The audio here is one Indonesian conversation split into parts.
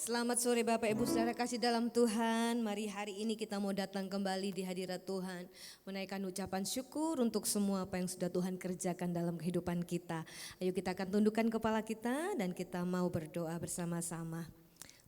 Selamat sore Bapak Ibu Saudara kasih dalam Tuhan. Mari hari ini kita mau datang kembali di hadirat Tuhan, menaikkan ucapan syukur untuk semua apa yang sudah Tuhan kerjakan dalam kehidupan kita. Ayo kita akan tundukkan kepala kita dan kita mau berdoa bersama-sama.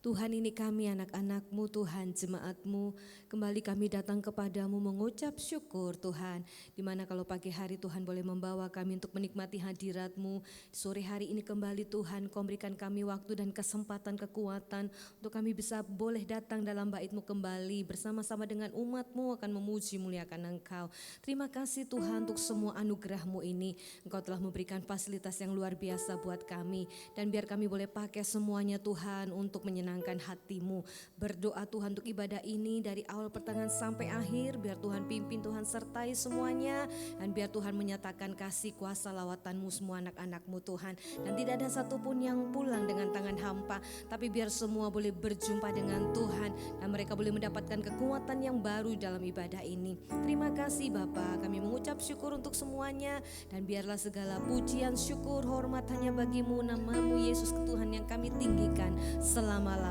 Tuhan, ini kami anak-anak-Mu, Tuhan, jemaat-Mu, kembali kami datang kepadamu mengucap syukur Tuhan, dimana kalau pagi hari Tuhan boleh membawa kami untuk menikmati hadirat-Mu, sore hari ini kembali Tuhan, Kau berikan kami waktu dan kesempatan, kekuatan untuk kami bisa boleh datang dalam bait-Mu kembali, bersama-sama dengan umat-Mu akan memuji muliakan Engkau. Terima kasih Tuhan untuk semua anugerah-Mu ini, Engkau telah memberikan fasilitas yang luar biasa buat kami, dan biar kami boleh pakai semuanya Tuhan untuk menyenangkan hati-Mu. Berdoa Tuhan untuk ibadah ini dari awal pertengahan sampai akhir, biar Tuhan pimpin, Tuhan sertai semuanya, dan biar Tuhan menyatakan kasih kuasa lawatan-Mu semua anak-anak-Mu Tuhan, dan tidak ada satupun yang pulang dengan tangan hampa, tapi biar semua boleh berjumpa dengan Tuhan dan mereka boleh mendapatkan kekuatan yang baru dalam ibadah ini. Terima kasih Bapa, kami mengucap syukur untuk semuanya, dan biarlah segala pujian, syukur, hormat hanya bagi-Mu, nama-Mu Yesus Tuhan yang kami tinggikan selama-lamanya.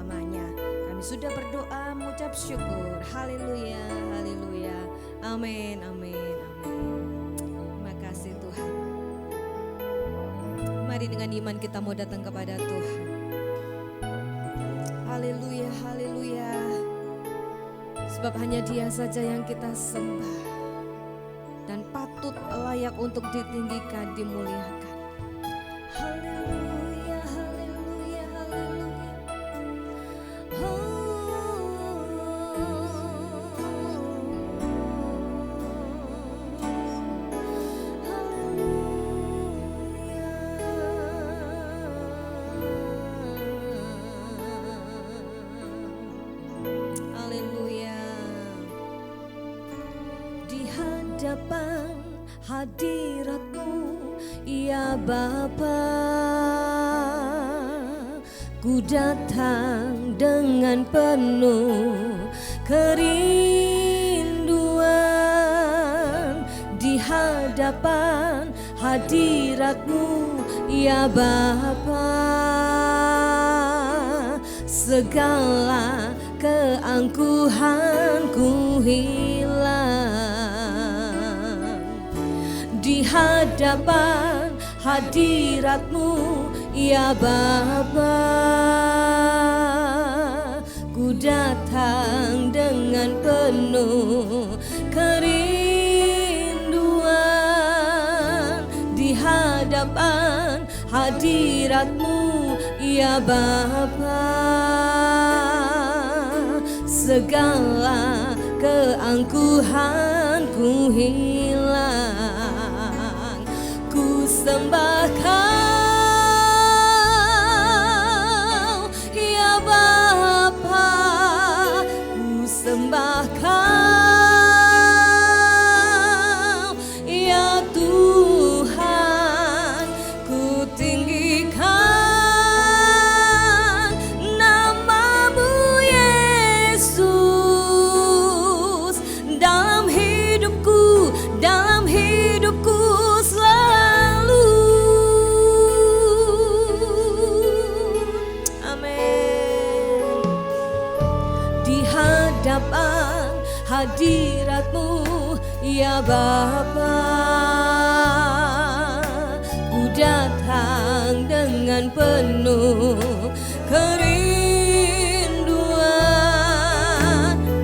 Kami sudah berdoa mengucap syukur. Haleluya, haleluya. Amin, amin, amin. Terima kasih Tuhan. Mari dengan iman kita mau datang kepada Tuhan. Haleluya, haleluya. Sebab hanya Dia saja yang kita sembah dan patut layak untuk ditinggikan, dimuliakan. Haleluya, haleluya, haleluya. Hadirat-Mu ya Bapa, ku datang dengan penuh kerinduan di hadapan hadirat-Mu ya Bapa. Segala keangkuhanku hilang di hadapan hadirat-Mu ya Bapa. Ku datang dengan penuh kerinduan di hadapan hadirat-Mu ya Bapa. Segala keangkuhanku hilang, ku sembah Kau ya Bapa, ku sembah Kau ya Tuhan, ku tinggikan nama-Mu Yesus dalam hidupku, dalam hidupku selalu. Amin. Di hadapan hadirat-Mu ya Bapa, ku datang dengan penuh kerinduan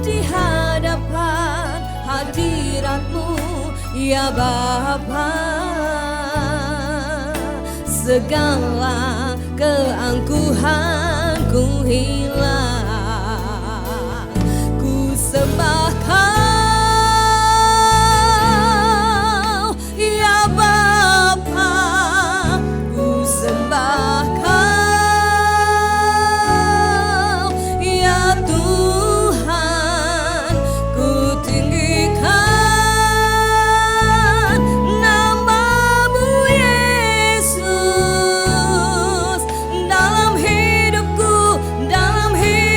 di hadapan hadirat-Mu ya Bapa. Segala keangkuhanku hilang, ku sembah Kau ya Bapa, ku sembah Kau ya Tuhan, ku tinggikan nama-Mu Yesus dalam hidupku, dalam hidupku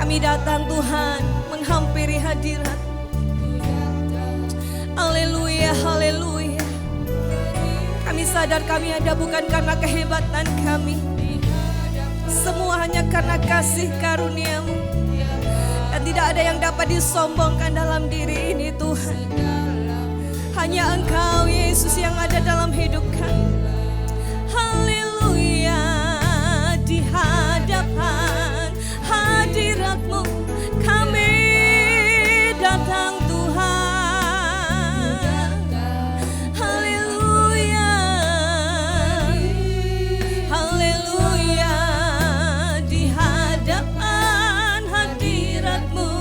Kami datang Tuhan menghampiri hadirat. Haleluya, haleluya. Kami sadar kami ada bukan karena kehebatan kami, semua hanya karena kasih karunia-Mu. Dan tidak ada yang dapat disombongkan dalam diri ini Tuhan. Hanya Engkau Yesus yang ada dalam hidup kami. Haleluya, di hadapan hadirat-Mu kami datang Tuhan. Haleluya, haleluya, di hadapan hadirat-Mu.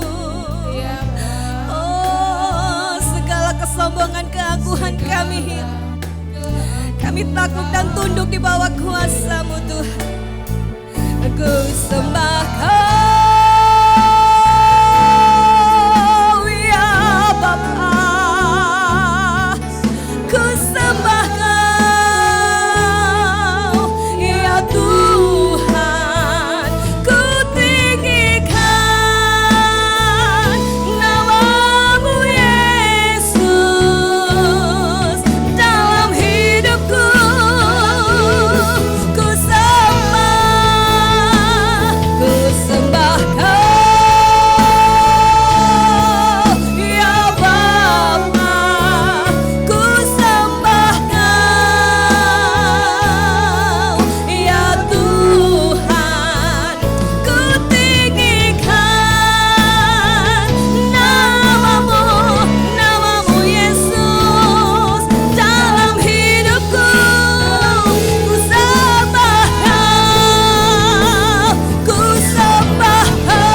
Oh, segala kesombongan keagungan kami hilang. Kami takut dan tunduk di bawah kuasa-Mu Tuhan. Ku sembah Kau ya Bapa, ku sembah Kau ya Tuhan, ku tinggikan nama-Mu Yesus dalam hidupku. Ku sembah Kau ya Bapa, ku sembah Kau ya Tuhan, ku tinggikan nama-Mu Yesus dalam hidupku. Ku sembah Kau, ku sembah Kau.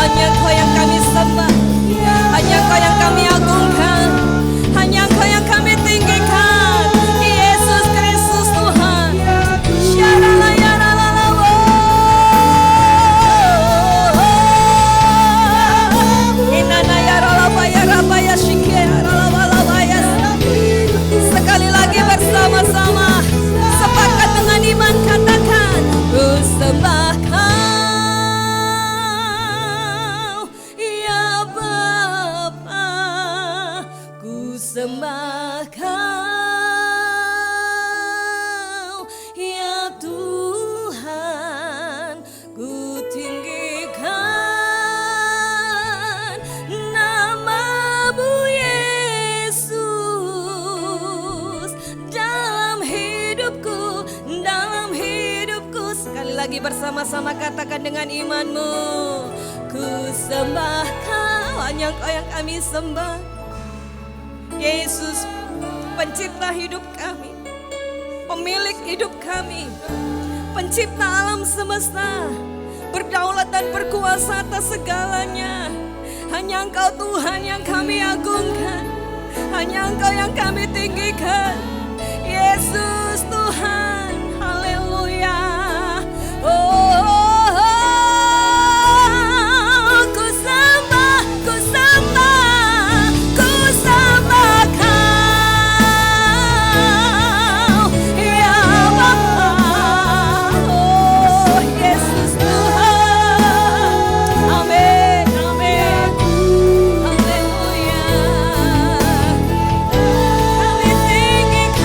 Hanya Engkau yang kami sembah, hanya Engkau yang kami agungkan, hanya Engkau yang kami tinggikan, Yesus Kristus Tuhan. Syaralayalalalawo. Inanayaralabayarabaya shikeyaralabalabaya. Sekali lagi bersama-sama, sepakat dengan iman katakan, ku sembah Kau ya Bapa, ku sembah Kau ya Tuhan, ku tinggikan nama-Mu Yesus dalam hidupku, dalam hidupku. Sekali lagi bersama-sama katakan dengan imanmu, ku sembah Kau. Hanya Engkau yang kami sembah, Yesus, pencipta hidup kami, pemilik hidup kami, pencipta alam semesta, berdaulat dan berkuasa atas segalanya. Hanya Engkau Tuhan yang kami agungkan, hanya Engkau yang kami tinggikan, Yesus Tuhan. Haleluya. Oh, ku sembah, ku sembah, ku sembah Kau ya Bapa. Oh, Yesus Tuhan. Amin, amin. Haleluya. Kami tinggikan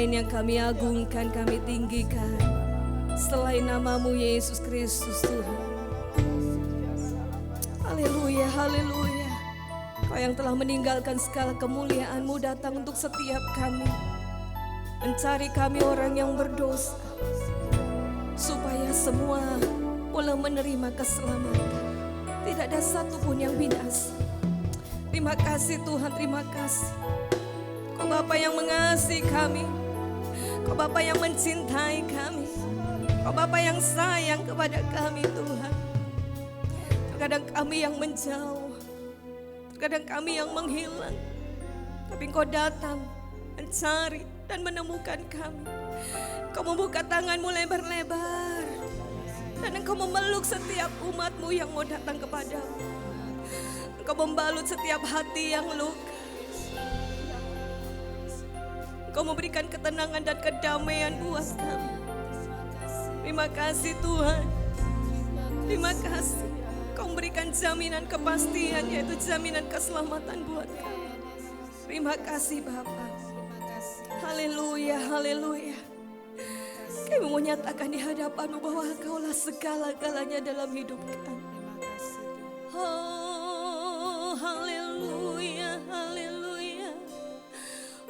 lain yang kami agungkan, kami tinggikan selain nama-Mu Yesus Kristus Tuhan. Haleluya, haleluya. Kau yang telah meninggalkan segala kemuliaan-Mu datang untuk setiap kami, mencari kami orang yang berdosa, supaya semua boleh menerima keselamatan. Tidak ada satupun yang binasa. Terima kasih Tuhan, terima kasih. Kau Bapa yang mengasihi kami, Kau Bapa yang mencintai kami, Kau Bapa yang sayang kepada kami Tuhan. Terkadang kami yang menjauh, terkadang kami yang menghilang, tapi Engkau datang mencari dan menemukan kami. Kau membuka tangan-Mu lebar-lebar, dan Engkau memeluk setiap umat-Mu yang mau datang kepadamu. Engkau membalut setiap hati yang luka. Engkau memberikan ketenangan dan kedamaian buat kami. Terima kasih Tuhan. Terima kasih. Kau memberikan jaminan kepastian, yaitu jaminan keselamatan buat kami. Terima kasih Bapa. Haleluya, haleluya. Kami mau nyatakan di hadapan-Mu bahwa Engkau-lah segala-galanya dalam hidup kami. Oh, haleluya, haleluya.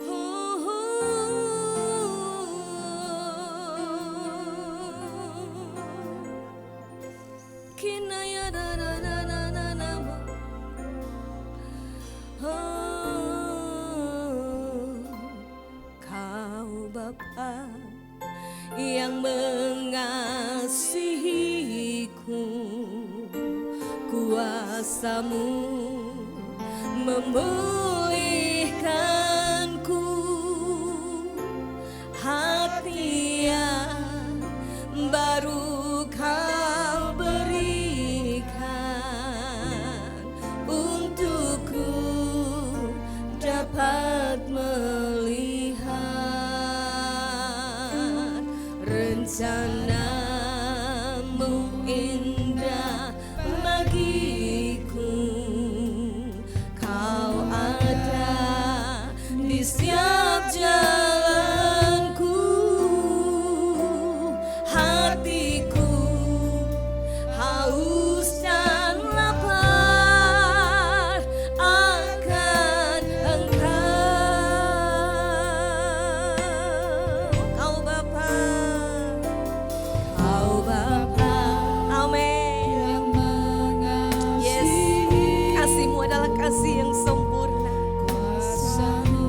Oh, kinaya da da da da da da. Oh, Kau Bapa yang mengasihiku, kuasa-Mu memulihkanku, hati yang baru Kau berikan, untukku dapat melihat rencana-Mu indah bagiku. Kau ada di setiap jalanku, hatiku haus dan lapar akan Engkau. Kau Bapa, Kau Bapa, amin. Yes, kasih-Mu adalah kasih yang sempurna,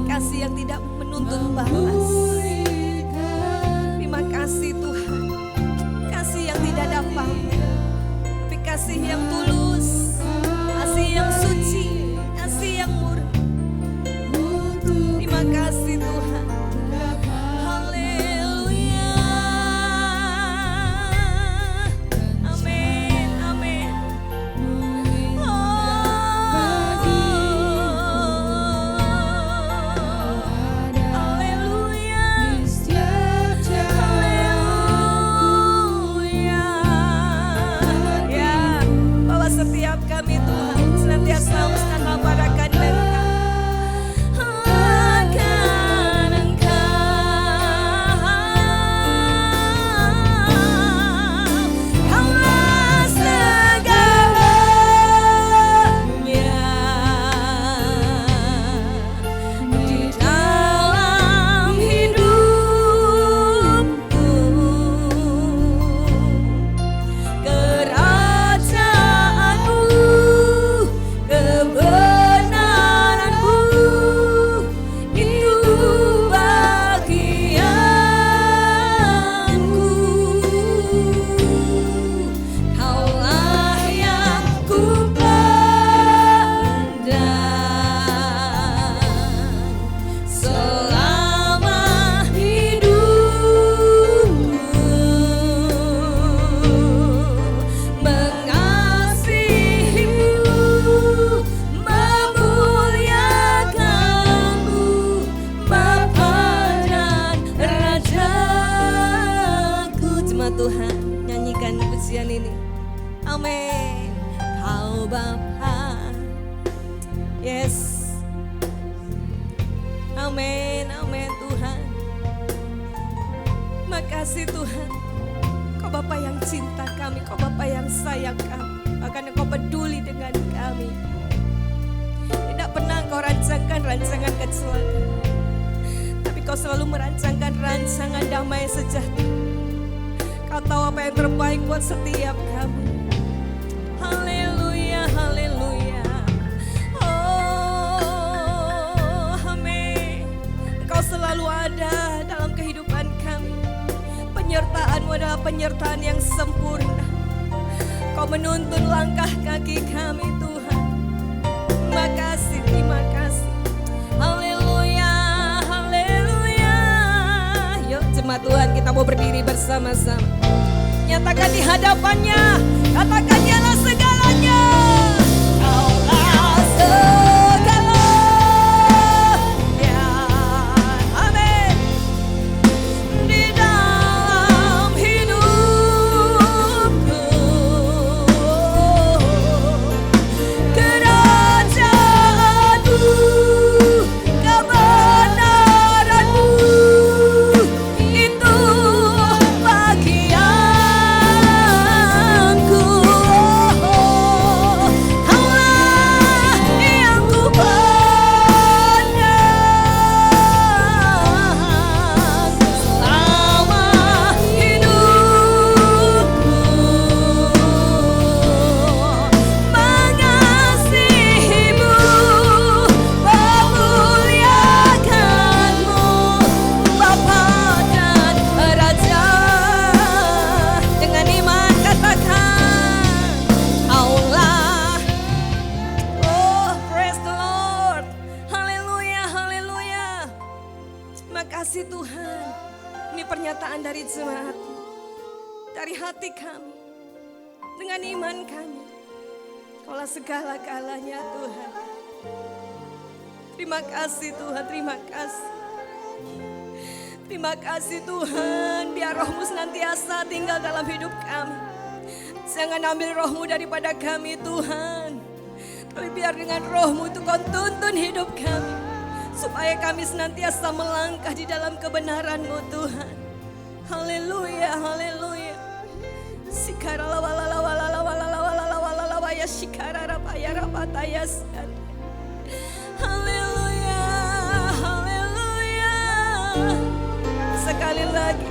kasih yang tidak menuntut balas. Terima kasih Tuhan, kasih yang tidak ada pamrih, tapi kasih yang tulus, kasih yang suci, kasih yang murni. Terima kasih Tuhan. Haleluya. Amin, amin. Haleluya. Haleluya. Ya, bahwa setiap kami Tuhan senantiasa haus dan lapar akan Engkau. Akan Engkau. Kaulah segalanya di dalam hidupku. Kerajaan-Mu, kebenaran-Mu, itu bagianku. Kaulah yang ku pandang selama hidupku, mengasihi-Mu, memuliakan-Mu, Bapa dan Rajaku. Jemaat Tuhan, nyanyikan pujian ini. Amin. Kau Bapa. Yes. Amin, amin Tuhan. kasih Tuhan. Kau Bapa yang cinta kami, Kau Bapa yang sayang kami, bahkan Engkau peduli dengan kami. Tidak pernah Kau rancangkan rancangan kecelakaan, tapi Kau selalu merancangkan rancangan damai sejahtera. Kau tahu apa yang terbaik buat setiap kami. Haleluya, haleluya. Oh, amin. Engkau selalu ada dalam kehidupan kami. Penyertaan-Mu adalah penyertaan yang sempurna. Kau menuntun langkah kaki kami Tuhan. Terima kasih, terima kasih. Haleluya, haleluya. Yuk jemaat Tuhan, kita mau berdiri bersama-sama. Nyatakan di hadapannya, katakan dialah segalanya. Kaulah segalanya. Amin. Di dalam hidupku, kerajaanmu, kebenaranmu, itu bagianku. Kaulah yang ku pandang selama hidupku, mengasihimu, memuliakanmu, Bapa dan Raja. Dengan iman katakan, Allah. Oh, praise the Lord. Haleluya, haleluya. Terima kasih Tuhan. Ini pernyataan dari jemaat, dari hati kami, dengan iman kami. Kaulah segala-galanya Tuhan. Terima kasih Tuhan, terima kasih. Terima kasih Tuhan, biar Roh-Mu senantiasa tinggal dalam hidup kami. Jangan ambil Roh-Mu daripada kami Tuhan, tapi biar dengan Roh-Mu itu Kau tuntun hidup kami, supaya kami senantiasa melangkah di dalam kebenaran-Mu Tuhan. Haleluya, haleluya. Sikaralawalalawalalalawalalalawaya sikararabayarabatayaskan. Haleluya, haleluya. Sekali lagi,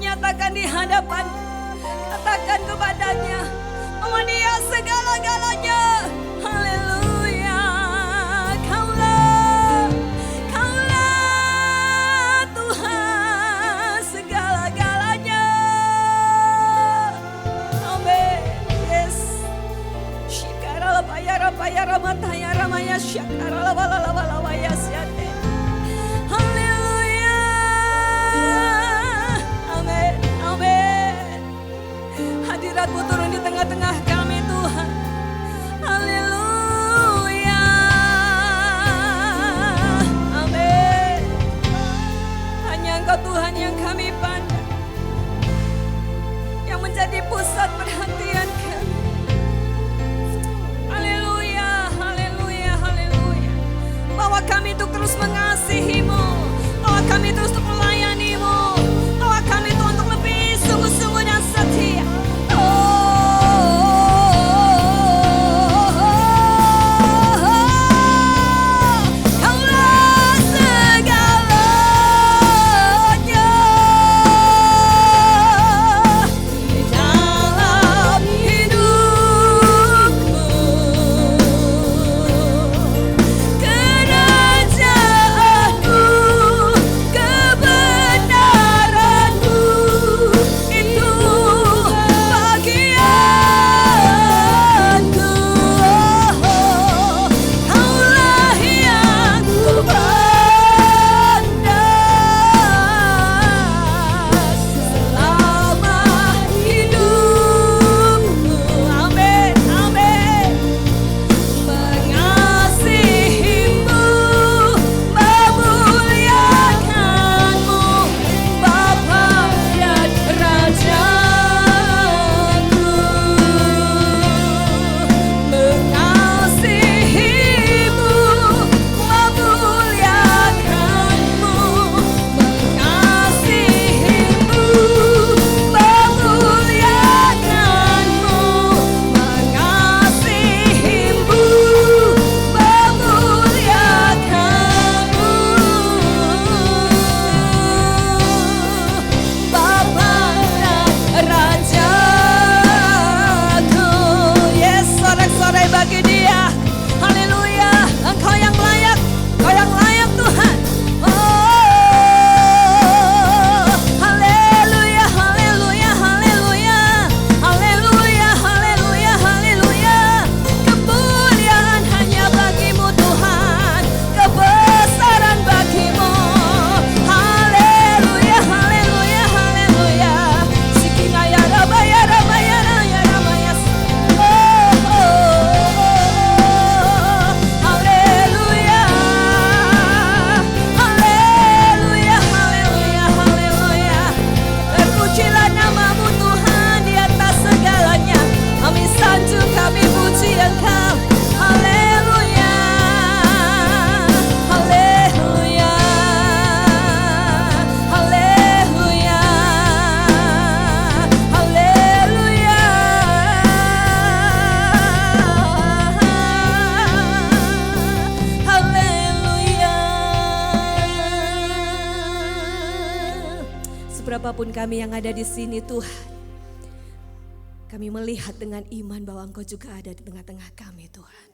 nyatakan di hadapan, katakan kepadanya bahwa Dia segala-galanya. Haleluya. Kaulah Tuhan segala-galanya. Amin. Yes. Shikaralabayarabayaramatayaramayasya shikaralawalalawalawayasyate. Haleluya. Amin. Amin. Hadirat-Mu turun di tengah-tengah kami Tuhan. Haleluya. Amin. Hanya Engkau Tuhan yang kami pandang, yang menjadi pusat perhatian kami. Haleluya, haleluya, haleluya. Bahwa kami untuk terus mengasihi-Mu, bahwa kami terus untuk melayani-Mu, bahwa kami itu untuk lebih sungguh-sungguh dan setia. Kaulah segalanya. Di dalam dimanapun kami yang ada di sini Tuhan, kami melihat dengan iman bahwa Engkau juga ada di tengah-tengah kami Tuhan.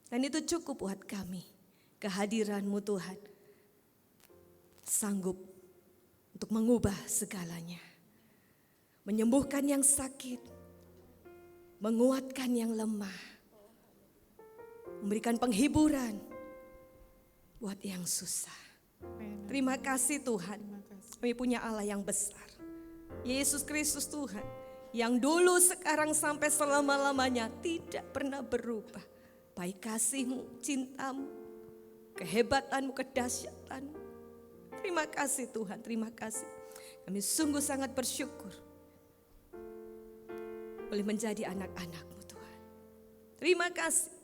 Dan itu cukup buat kami. Kehadiran-Mu Tuhan sanggup untuk mengubah segalanya. Menyembuhkan yang sakit, menguatkan yang lemah, memberikan penghiburan buat yang susah. Terima kasih Tuhan, kami punya Allah yang besar. Yesus Kristus Tuhan, yang dulu, sekarang, sampai selama-lamanya tidak pernah berubah. Baik kasih-Mu, cinta-Mu, kehebatan-Mu, kedahsyatan-Mu. Terima kasih Tuhan, terima kasih. Kami sungguh sangat bersyukur boleh menjadi anak-anak-Mu Tuhan. Terima kasih.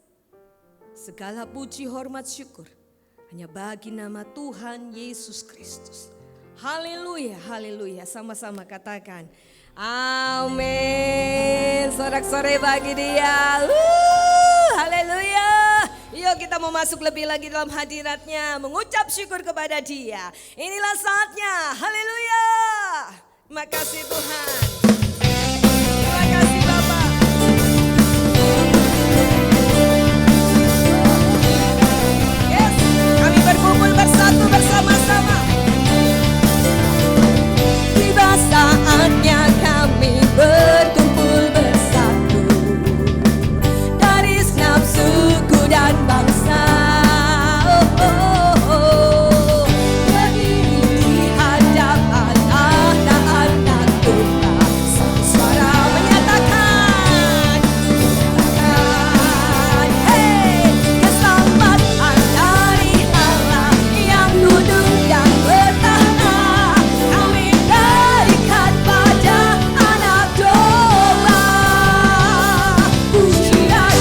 Segala puji, hormat, syukur hanya bagi nama Tuhan Yesus Kristus. Haleluya, haleluya. Sama-sama katakan amin. Sorak-sorai bagi Dia. Haleluya. Yuk kita mau masuk lebih lagi dalam hadirat-Nya, mengucap syukur kepada Dia. Inilah saatnya. Haleluya. Terima kasih Tuhan. Terima kasih Bapak. Yes, kami berkumpul bersatu bersama-sama. Tiba saatnya kami berkumpul bersatu dari segenap suku dan bangsa. Berdiri di hadapan anak-anak Tuhan, satu suara menyatakan, hey, keselamatan dari Allah yang duduk dan bertahta. Kami berikan pada anak domba pujian,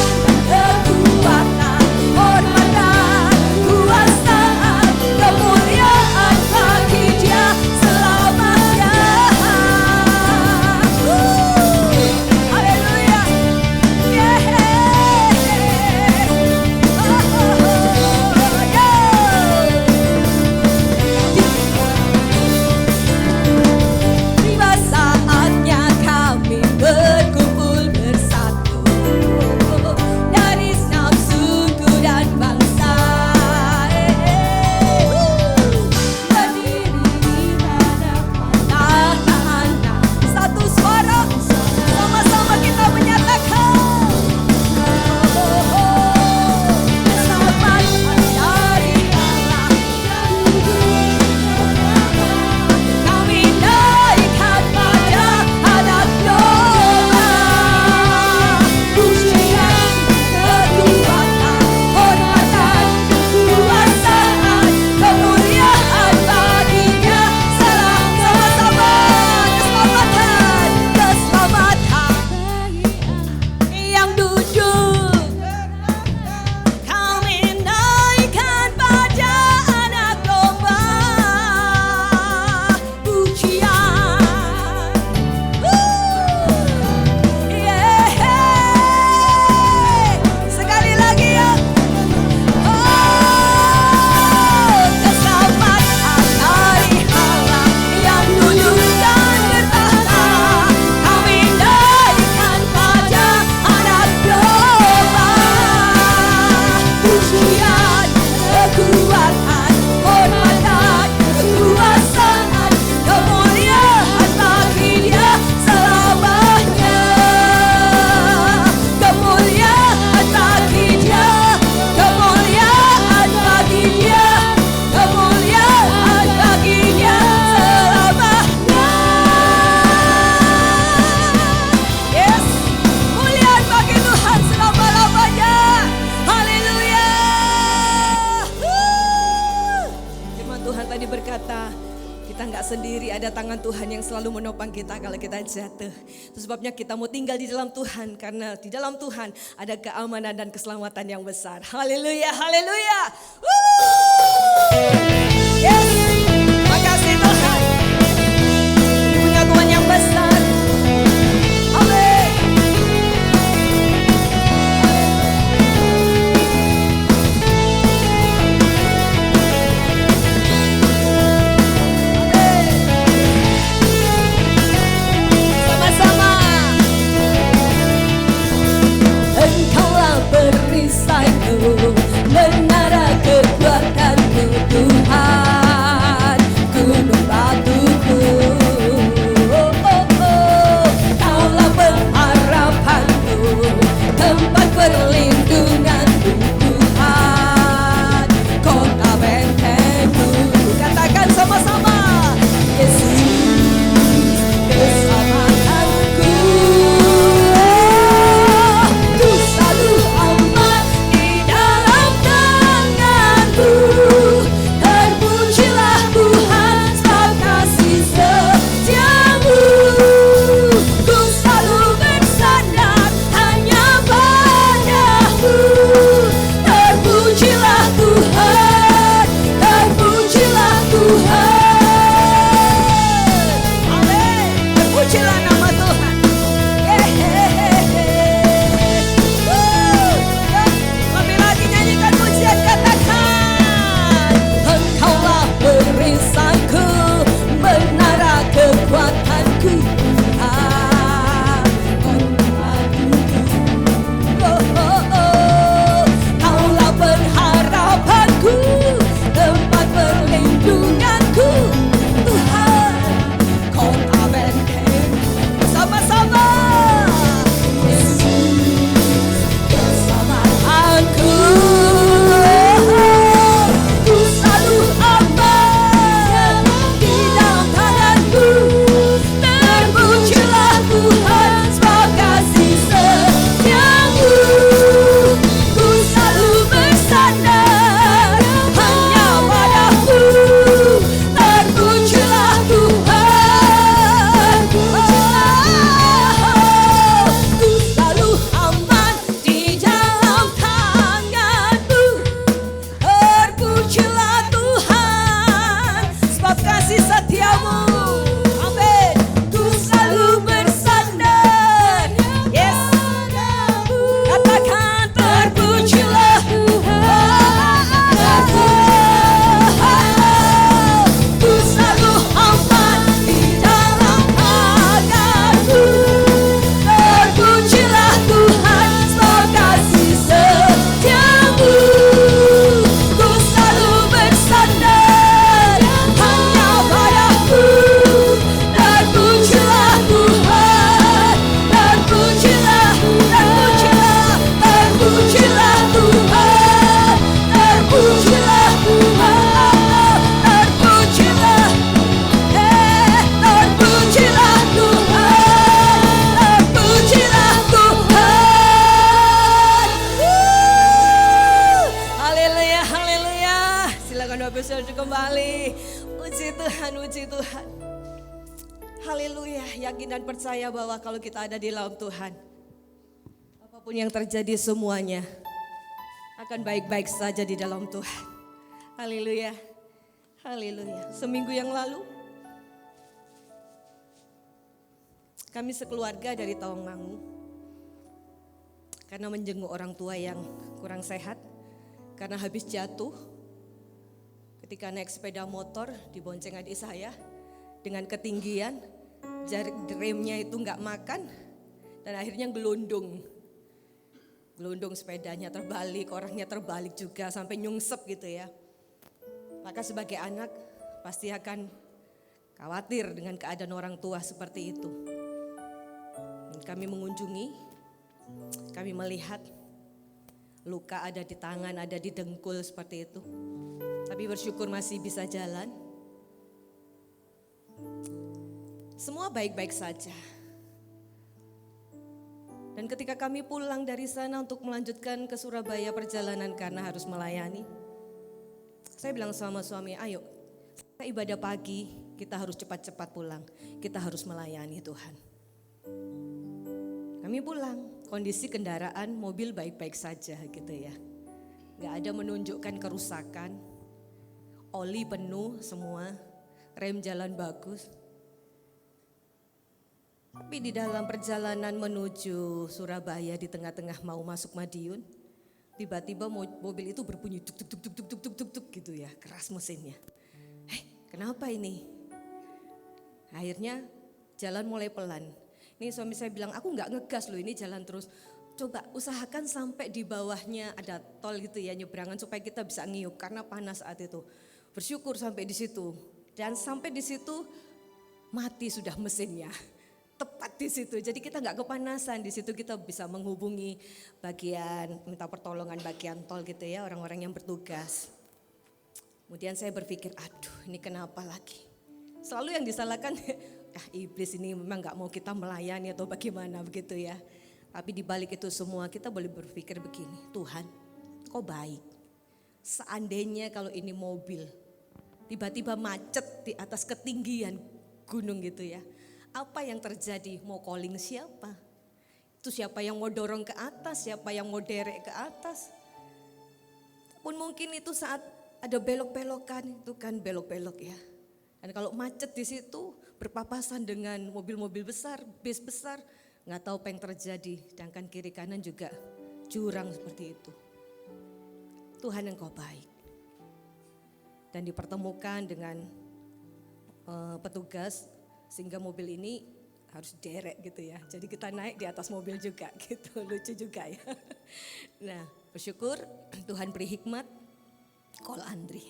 kekuatan, hormat dan kuasaan, kemuliaan bagi Dia selamanya. Haleluya. Yeah. Tiba saatnya kami berkumpul bersatu dari segenap suku dan bangsa. Berdiri di hadapan anak-anak, satu suara, sama-sama kita menyatakan, keselamatan dari Allah yang duduk. Kami naikkan pada anak domba pujian, kekuatan, hormatan, kuasaan, kemuliaan bagi Dia sama-sama. Keselamatan yang duduk. Kami naikkan pada anak domba pujian. Sekali lagi ya. Keselamatan dari Allah yang duduk dan bertahta. Kami naikkan pada anak domba pujian, kekuatan, hormatan, kekuasaan, kemuliaan bagi Dia selamanya. Kemuliaan bagi Dia, kemuliaan bagi Dia, kemuliaan bagi Dia selamanya. Yes, kemuliaan bagi Tuhan selama-lamanya. Haleluya. Firman Tuhan tadi berkata, kita nggak sendiri, ada tangan Tuhan yang selalu menopang kita kalau kita jatuh. Itu sebabnya kita mau tinggal di dalam Tuhan, karena di dalam Tuhan ada keamanan dan keselamatan yang besar. Haleluya, haleluya. Yes, makasih Tuhan. Punya Tuhan yang besar. Amin. Tuhan, puji Tuhan. Haleluya, yakin dan percaya bahwa kalau kita ada di dalam Tuhan, apapun yang terjadi semuanya akan baik-baik saja di dalam Tuhan. Haleluya, haleluya. Seminggu yang lalu, kami sekeluarga dari Tawangmangu, karena menjenguk orang tua yang kurang sehat, karena habis jatuh, ketika naik sepeda motor dibonceng adik saya, dengan ketinggian, remnya itu nggak makan dan akhirnya gelundung sepedanya terbalik, orangnya terbalik juga sampai nyungsep gitu ya. Maka sebagai anak pasti akan khawatir dengan keadaan orang tua seperti itu. Dan kami mengunjungi, kami melihat luka ada di tangan, ada di dengkul seperti itu. Tapi bersyukur masih bisa jalan. Semua baik-baik saja. Dan ketika kami pulang dari sana untuk melanjutkan ke Surabaya perjalanan karena harus melayani, saya bilang sama suami, ayo kita ibadah pagi, kita harus cepat-cepat pulang, kita harus melayani Tuhan. Kami pulang, kondisi kendaraan mobil baik-baik saja gitu ya. Gak ada menunjukkan kerusakan, oli penuh semua, rem jalan bagus. Tapi di dalam perjalanan menuju Surabaya di tengah-tengah mau masuk Madiun, tiba-tiba mobil itu berbunyi tuk tuk tuk tuk tuk tuk tuk tuk tuk gitu ya, keras mesinnya. Kenapa ini? Akhirnya jalan mulai pelan. Ini suami saya bilang, aku nggak ngegas loh, ini jalan terus. Coba usahakan sampai di bawahnya ada tol gitu ya, nyebrangan supaya kita bisa ngiup karena panas saat itu. Bersyukur sampai di situ, dan sampai di situ mati sudah mesinnya. Tepat di situ, jadi kita nggak kepanasan, di situ kita bisa menghubungi bagian, minta pertolongan bagian tol gitu ya, orang-orang yang bertugas. Kemudian saya berpikir, aduh ini kenapa lagi? Selalu yang disalahkan, iblis ini memang nggak mau kita melayani atau bagaimana begitu ya. Tapi di balik itu semua kita boleh berpikir begini, Tuhan kok baik. Seandainya kalau ini mobil, tiba-tiba macet di atas ketinggian gunung gitu ya. Apa yang terjadi? Mau calling siapa? Itu siapa yang mau dorong ke atas? Siapa yang mau derek ke atas? Pun mungkin itu saat ada belok-belokan, itu kan belok-belok ya. Dan kalau macet di situ berpapasan dengan mobil-mobil besar, bis besar, nggak tahu apa yang terjadi. Sedangkan kiri kanan juga jurang seperti itu. Tuhan Engkau baik. Dan dipertemukan dengan petugas, sehingga mobil ini harus derek gitu ya. Jadi kita naik di atas mobil juga gitu, lucu juga ya. Nah bersyukur Tuhan beri hikmat, call Andri,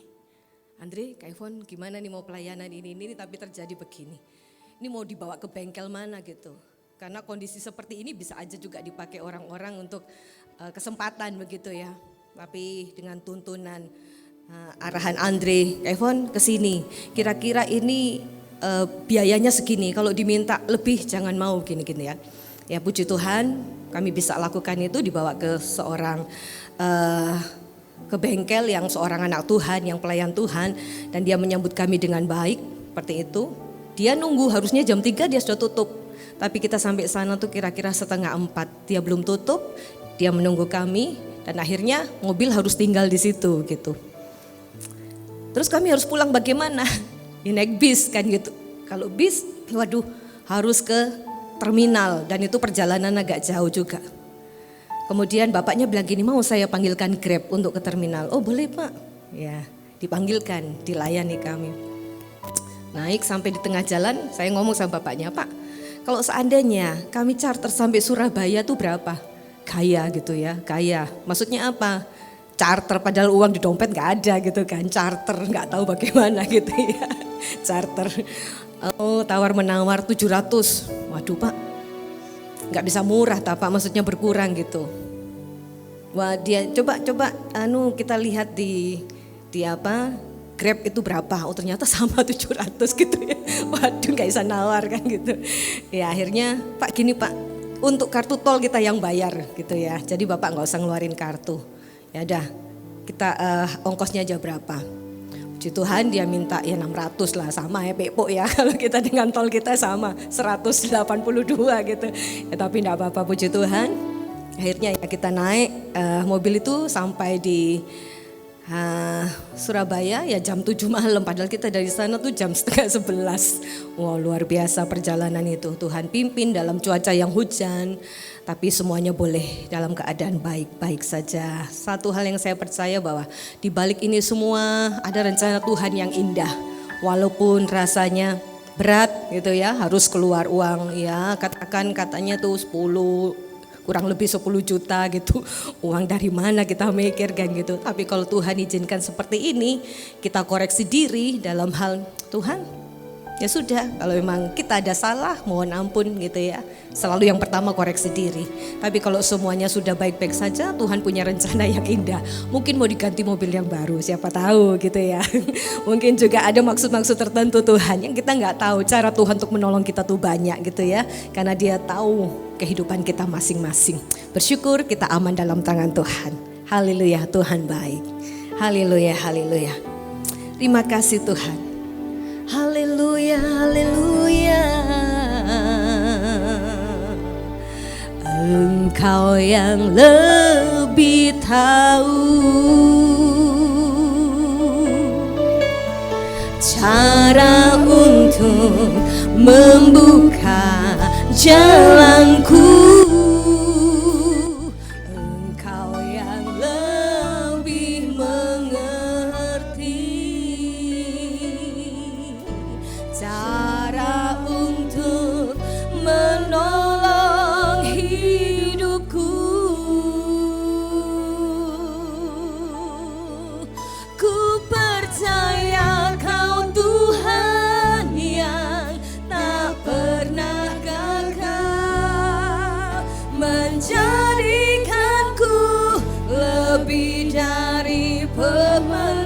Kak Ivon gimana nih mau pelayanan ini tapi terjadi begini. Ini mau dibawa ke bengkel mana gitu. Karena kondisi seperti ini bisa aja juga dipakai orang-orang untuk kesempatan begitu ya. Tapi dengan tuntunan arahan Andri, Kak Ivon kesini, kira-kira ini biayanya segini, kalau diminta lebih jangan mau gini-gini ya. Ya puji Tuhan kami bisa lakukan itu, dibawa ke seorang ke bengkel yang seorang anak Tuhan, yang pelayan Tuhan, dan dia menyambut kami dengan baik seperti itu. Dia nunggu harusnya jam 3 dia sudah tutup, tapi kita sampai sana tuh kira-kira 3:30, dia belum tutup, dia menunggu kami dan akhirnya mobil harus tinggal di situ gitu. Terus kami harus pulang bagaimana? Ya naik bis kan gitu. Kalau bis, waduh harus ke terminal dan itu perjalanan agak jauh juga. Kemudian bapaknya bilang gini, mau saya panggilkan Grab untuk ke terminal. Oh boleh Pak. Ya dipanggilkan, dilayani kami. Naik sampai di tengah jalan, saya ngomong sama bapaknya, Pak kalau seandainya kami charter sampai Surabaya tuh berapa? Gaya gitu ya, gaya. Maksudnya apa? Charter padahal uang di dompet gak ada gitu kan, charter gak tahu bagaimana gitu ya. Charter, oh tawar-menawar 700, waduh Pak gak bisa murah Pak, maksudnya berkurang gitu. Wah dia coba kita lihat di apa Grab itu berapa, oh ternyata sama 700 gitu ya. Waduh gak bisa nawar kan gitu. Ya akhirnya Pak gini Pak, untuk kartu tol kita yang bayar gitu ya, jadi Bapak gak usah ngeluarin kartu. Ya udah kita ongkosnya aja berapa. Puji Tuhan dia minta ya 600 lah, sama ya Pepo ya. Kalau kita dengan tol kita sama 182 gitu. Ya, tapi enggak apa-apa, puji Tuhan. Akhirnya ya kita naik mobil itu sampai di Surabaya ya jam 7 malam. Padahal kita dari sana tuh jam setengah 11. Wow, luar biasa perjalanan itu. Tuhan pimpin dalam cuaca yang hujan. Tapi semuanya boleh dalam keadaan baik-baik saja. Satu hal yang saya percaya bahwa di balik ini semua ada rencana Tuhan yang indah. Walaupun rasanya berat gitu ya, harus keluar uang ya, katakan katanya tuh 10 kurang lebih 10 juta gitu. Uang dari mana kita mikir kan gitu. Tapi kalau Tuhan izinkan seperti ini, kita koreksi diri dalam hal Tuhan. Ya sudah, kalau memang kita ada salah, mohon ampun gitu ya. Selalu yang pertama koreksi diri. Tapi kalau semuanya sudah baik-baik saja, Tuhan punya rencana yang indah. Mungkin mau diganti mobil yang baru, siapa tahu gitu ya. Mungkin juga ada maksud-maksud tertentu Tuhan yang kita nggak tahu. Cara Tuhan untuk menolong kita tuh banyak gitu ya. Karena dia tahu kehidupan kita masing-masing. Bersyukur kita aman dalam tangan Tuhan. Haleluya, Tuhan baik. Haleluya, haleluya. Terima kasih Tuhan. Haleluya, haleluya. Engkau yang lebih tahu cara untuk membuka jalanku. Engkau yang lebih mengerti cara untuk menolong hidupku. Ku percaya Kau Tuhan yang tak pernah gagal, menjadikanku lebih dari pemenang.